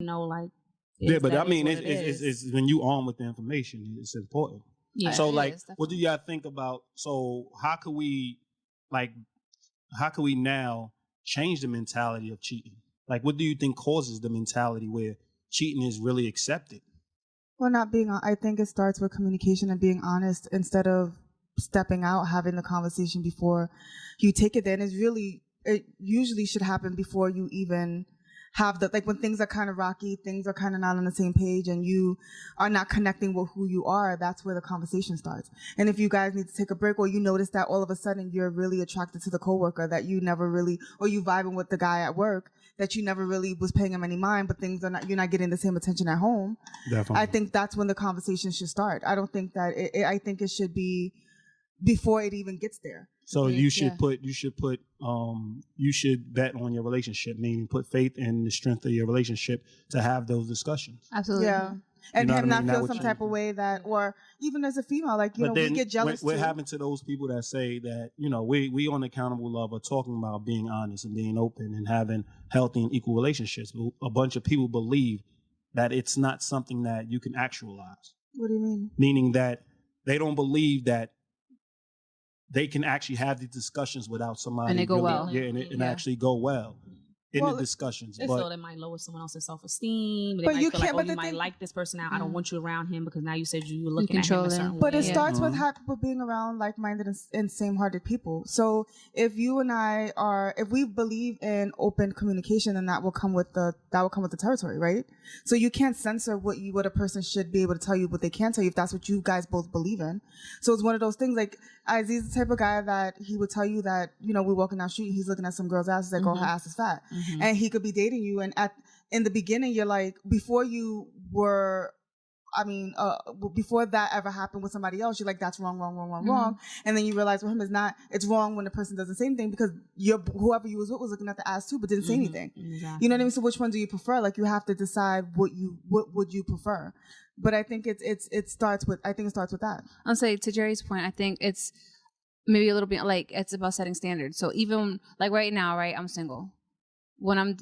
like. Yeah, but I mean, it's when you armed with the information, it's important. Yeah. So, like, what do y'all think about? So, how could we now change the mentality of cheating? Like, what do you think causes the mentality where cheating is really accepted? Well, I think it starts with communication and being honest instead of stepping out, having the conversation before you take it there. And it usually should happen before you even have like when things are kind of rocky, things are kind of not on the same page and you are not connecting with who you are, that's where the conversation starts. And if you guys need to take a break or you notice that all of a sudden you're really attracted to the coworker that you never really, or you vibing with the guy at work that you never really was paying him any mind, but you're not getting the same attention at home. Definitely. I think that's when the conversation should start. I don't think that I think it should be before it even gets there. So you should bet on your relationship, meaning put faith in the strength of your relationship to have those discussions. Absolutely. Yeah. And him not feel some type of way that, or even as a female, like, we get jealous what happened to those people that say that, we on Accountable Love are talking about being honest and being open and having healthy and equal relationships. But a bunch of people believe that it's not something that you can actualize. What do you mean? Meaning that they don't believe that they can actually have these discussions without somebody. And they go well. Yeah, and actually go well in the discussions. So it might lower someone else's self-esteem. They but might you feel can't, like, but you might like this person now. I don't want you around him because now you said you were looking at him a certain way. But it starts with being around like-minded and same-hearted people. So if you and I if we believe in open communication, then that will come with the territory, right? So you can't censor what a person should be able to tell you, what they can't tell you if that's what you guys both believe in. So it's one of those things like Aziz, the type of guy that he would tell you that, we're walking down the street, he's looking at some girl's ass, he's like, girl, her ass is fat. Mm-hmm. And he could be dating you. And in the beginning, you're like, before you were, before that ever happened with somebody else, you're like, that's wrong. Mm-hmm. And then you realize with him it's wrong when the person does the same thing because whoever you was with was looking at the ass too, but didn't say anything. Exactly. You know what I mean? So which one do you prefer? Like you have to decide what would you prefer. But I think it starts with that. I'll say to Jerry's point, I think it's maybe a little bit like it's about setting standards. So even like right now, right, I'm single. When I'm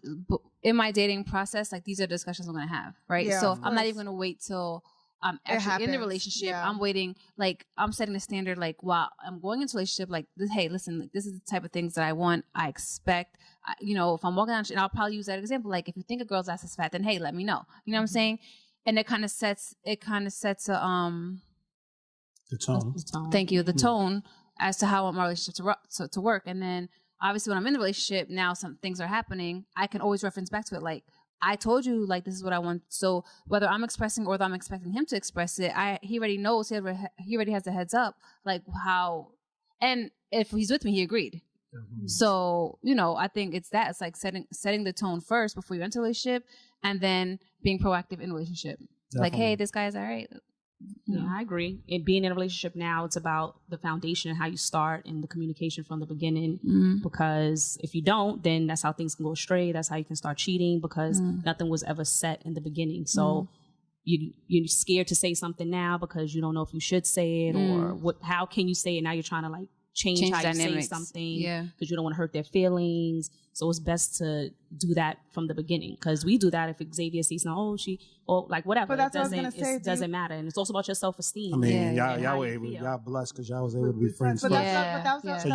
in my dating process, like these are discussions I'm going to have, right? Yeah, so I'm not even going to wait till I'm actually in the relationship. Yeah. I'm waiting, like I'm setting a standard, like while I'm going into a relationship, like, hey, listen, like, this is the type of things that I want, I expect. If I'm walking down, and I'll probably use that example, like if you think a girl's ass is fat, then hey, let me know. You know what I'm saying? And it kind of sets a the tone. Thank you, the tone as to how I want my relationship to work, and then. Obviously, when I'm in the relationship, now some things are happening. I can always reference back to it. Like, I told you, like, this is what I want. So whether I'm expressing or whether I'm expecting him to express it, he already knows. He already has the heads up, like how. And if he's with me, he agreed. Mm-hmm. So, I think it's that. It's like setting the tone first before you enter a relationship and then being proactive in a relationship. Definitely. Like, hey, this guy's all right. Yeah, I agree. And being in a relationship now, it's about the foundation and how you start and the communication from the beginning. Mm-hmm. Because if you don't, then that's how things can go astray. That's how you can start cheating because nothing was ever set in the beginning. So you're scared to say something now because you don't know if you should say it or how can you say it. Now you're trying to like change how you say something because you don't want to hurt their feelings. So it's best to do that from the beginning because we do that if Xavier sees like whatever. But that's what I was gonna say. It doesn't matter, and it's also about your self-esteem. I mean, y'all blessed because y'all was able to be friends. So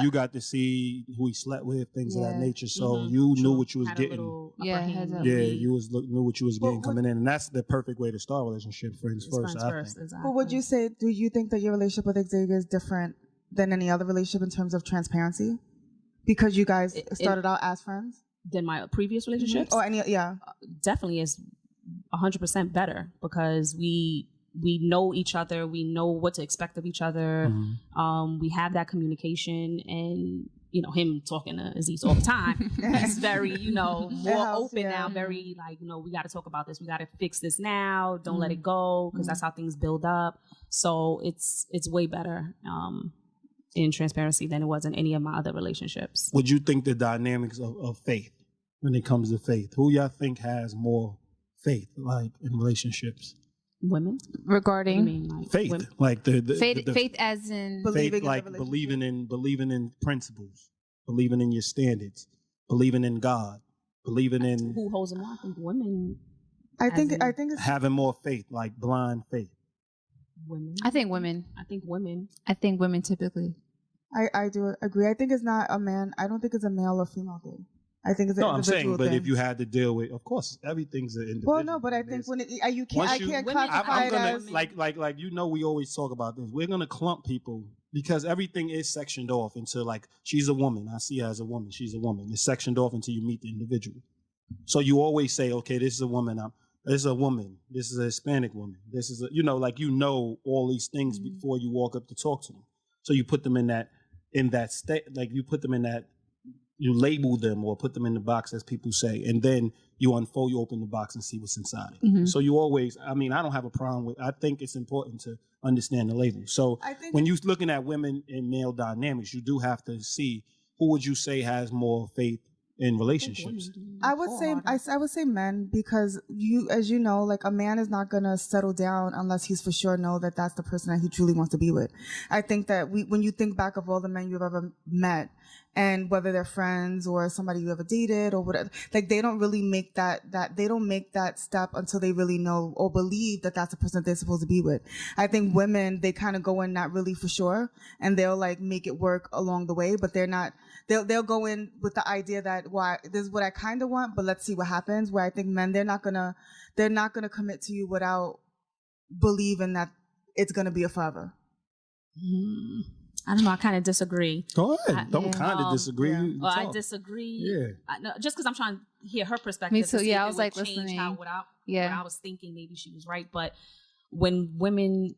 you got to see who he slept with, things of that nature. So you knew what you was getting. You knew what you was getting coming in, and that's the perfect way to start a relationship. Friends first, I think. Exactly. But would you say? Do you think that your relationship with Xavier is different than any other relationship in terms of transparency? Because you guys started out as friends? Than my previous relationships? Mm-hmm. Definitely is 100% better because we know each other. We know what to expect of each other. Mm-hmm. We have that communication and, him talking to Aziz all the time. He's very, more open now, very like, we got to talk about this. We got to fix this now. Don't let it go because that's how things build up. So it's way better. In transparency than it was in any of my other relationships. Would you think the dynamics of faith when it comes to faith? Who y'all think has more faith, like in relationships? Women regarding faith, women? Like the faith as in faith, like believing in principles, believing in your standards, believing in God, believing in who holds them up. I think women. I think it's having more faith, like blind faith. Women. I think women. I think women. I think women typically. I do agree. I think it's not a man. I don't think it's a male or female thing. I think it's an No, I'm individual saying, but thing. if you had to deal with, of course, everything's an individual. Well, no, but I think when I can't classify it as like we always talk about this. We're gonna clump people because everything is sectioned off into like she's a woman. I see her as a woman. She's a woman. It's sectioned off until you meet the individual. So you always say, okay, this is a woman. This is a woman. This is a Hispanic woman. This is all these things before you walk up to talk to them. So you put them in that state, like you put them in that. You label them or put them in the box, as people say, and then you open the box and see what's inside it. Mm-hmm. So you always, I don't have a problem with, I think it's important to understand the label. So when you're looking at women and male dynamics, you do have to see who would you say has more faith in relationships. I would say men, because as you know, like a man is not going to settle down unless he's for sure know that that's the person that he truly wants to be with. I think that when you think back of all the men you've ever met, and whether they're friends or somebody you ever dated or whatever, like they don't really make they don't make that step until they really know or believe that that's the person that they're supposed to be with. I think women, they kind of go in not really for sure, and they'll like make it work along the way, but they're not. They'll go in with the idea that this is what I kind of want, but let's see what happens. Where I think men, they're not gonna commit to you without believing that it's gonna be a forever. I don't know. I kind of disagree. Go ahead. Don't kind of disagree. Yeah. Well, I disagree. Yeah. No, just because I'm trying to hear her perspective. Me too. Yeah, I was like listening. What I was thinking, maybe she was right. But when women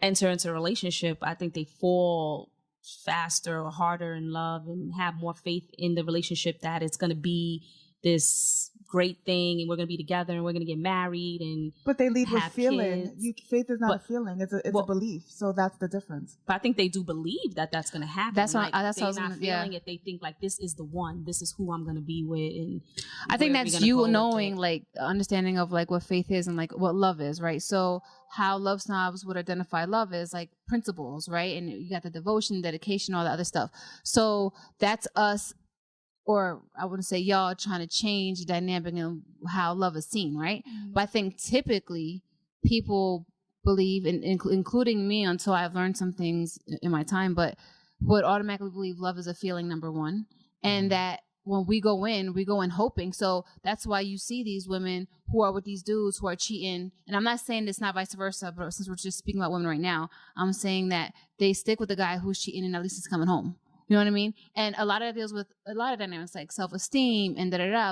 enter into a relationship, I think they fall faster or harder in love and have more faith in the relationship that it's going to be this great thing and we're going to be together and we're going to get married but they lead with feeling. Faith is not a feeling, it's a belief. So that's the difference. But I think they do believe that that's going to happen. That's like, what that's they're what not feeling it. They think like this is the one, this is who I'm going to be with. And I think that's you knowing like understanding of like what faith is and like what love is, right? So how love snobs would identify love is like principles, right? And you got the devotion, dedication, all the other stuff. So that's us, or I wouldn't say y'all, trying to change the dynamic and how love is seen, right? Mm-hmm. But I think typically people believe, including me until I've learned some things in my time, but would automatically believe love is a feeling, number one. And that when we go in hoping. So that's why you see these women who are with these dudes who are cheating. And I'm not saying it's not vice versa, but since we're just speaking about women right now, I'm saying that they stick with the guy who's cheating and at least he's coming home. You know what I mean? And a lot of it deals with a lot of dynamics like self-esteem and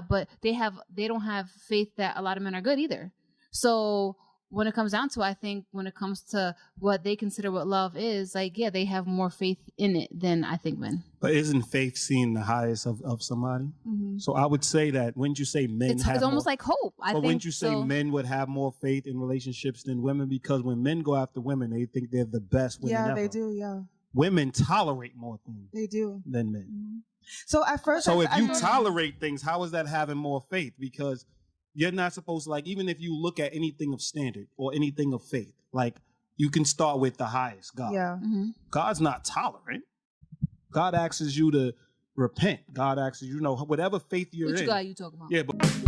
but they don't have faith that a lot of men are good either. So when it comes down to, I think when it comes to what they consider what love is, like, yeah, they have more faith in it than I think men. But isn't faith seen the highest of somebody? Mm-hmm. So I would say that, wouldn't you say men it's almost like hope. But wouldn't you say men would have more faith in relationships than women? Because when men go after women, they think they're the best women ever. Yeah, they do, yeah. Women tolerate more things. They do. Than men. Mm-hmm. So at first, if you tolerate things, how is that having more faith? Because you're not supposed to, like, even if you look at anything of standard or anything of faith, like you can start with the highest, God. Yeah. Mm-hmm. God's not tolerant. God asks you to repent. God asks you, whatever faith you're in. Which God you talking about? Yeah, but